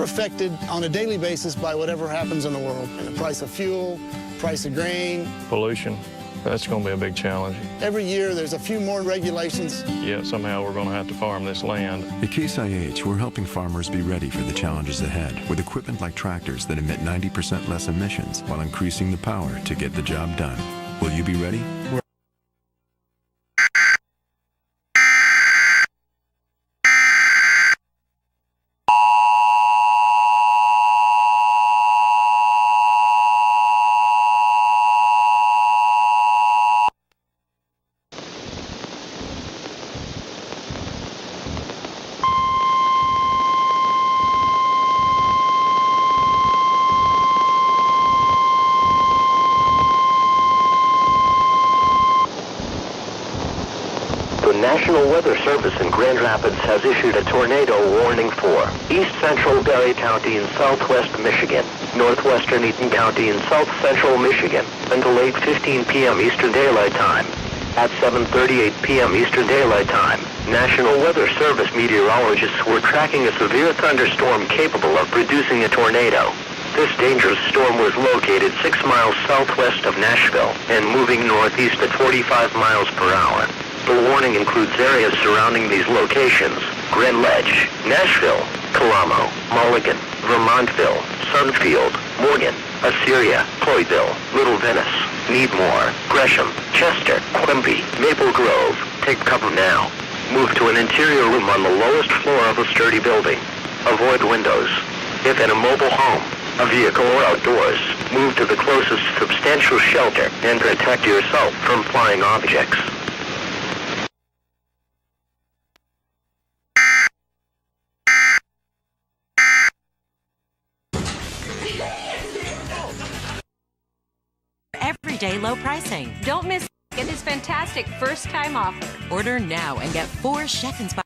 we're affected on a daily basis by whatever happens in the world. And the price of fuel, price of grain. Pollution, that's going to be a big challenge. Every year there's a few more regulations. Yeah, somehow we're going to have to farm this land. At Case IH, we're helping farmers be ready for the challenges ahead with equipment like tractors that emit 90% less emissions while increasing the power to get the job done. Will you be ready? The National Weather Service in Grand Rapids has issued a tornado warning for East Central Berry County in southwest Michigan, northwestern Eaton County in south central Michigan, until 8:15 p.m. Eastern Daylight Time. At 7:38 p.m. Eastern Daylight Time, National Weather Service meteorologists were tracking a severe thunderstorm capable of producing a tornado. This dangerous storm was located 6 miles southwest of Nashville and moving northeast at 45 miles per hour. The warning includes areas surrounding these locations: Grand Ledge, Nashville, Kalamo, Mulligan, Vermontville, Sunfield, Morgan, Assyria, Cloydville, Little Venice, Needmore, Gresham, Chester, Quimby, Maple Grove. Take cover now. Move to an interior room on the lowest floor of a sturdy building. Avoid windows. If in a mobile home, a vehicle, or outdoors, move to the closest substantial shelter and protect yourself from flying objects. Everyday low pricing. Don't miss this fantastic first-time offer. Order now and get 4 chef-inspired.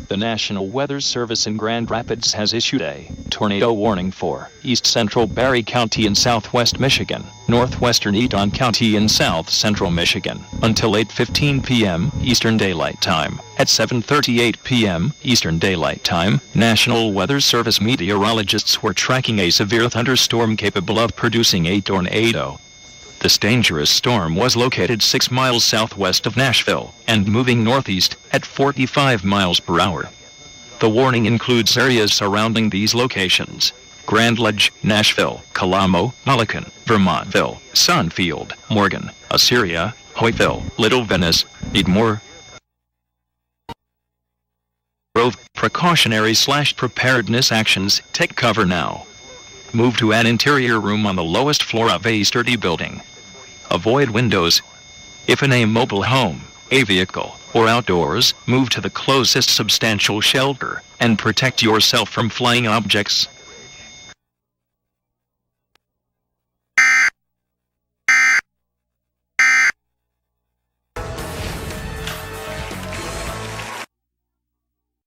The National Weather Service in Grand Rapids has issued a tornado warning for East Central Berry County in southwest Michigan, northwestern Eaton County in south central Michigan, until 8:15 p.m. Eastern Daylight Time. At 7:38 p.m. Eastern Daylight Time, National Weather Service meteorologists were tracking a severe thunderstorm capable of producing a tornado. This dangerous storm was located 6 miles southwest of Nashville and moving northeast at 45 miles per hour. The warning includes areas surrounding these locations: Grand Ledge, Nashville, Kalamo, Mulligan, Vermontville, Sunfield, Morgan, Assyria, Hoytville, Little Venice, Needmore. Grove precautionary/preparedness actions. Take cover now. Move to an interior room on the lowest floor of a sturdy building. Avoid windows. If in a mobile home, a vehicle, or outdoors, move to the closest substantial shelter and protect yourself from flying objects.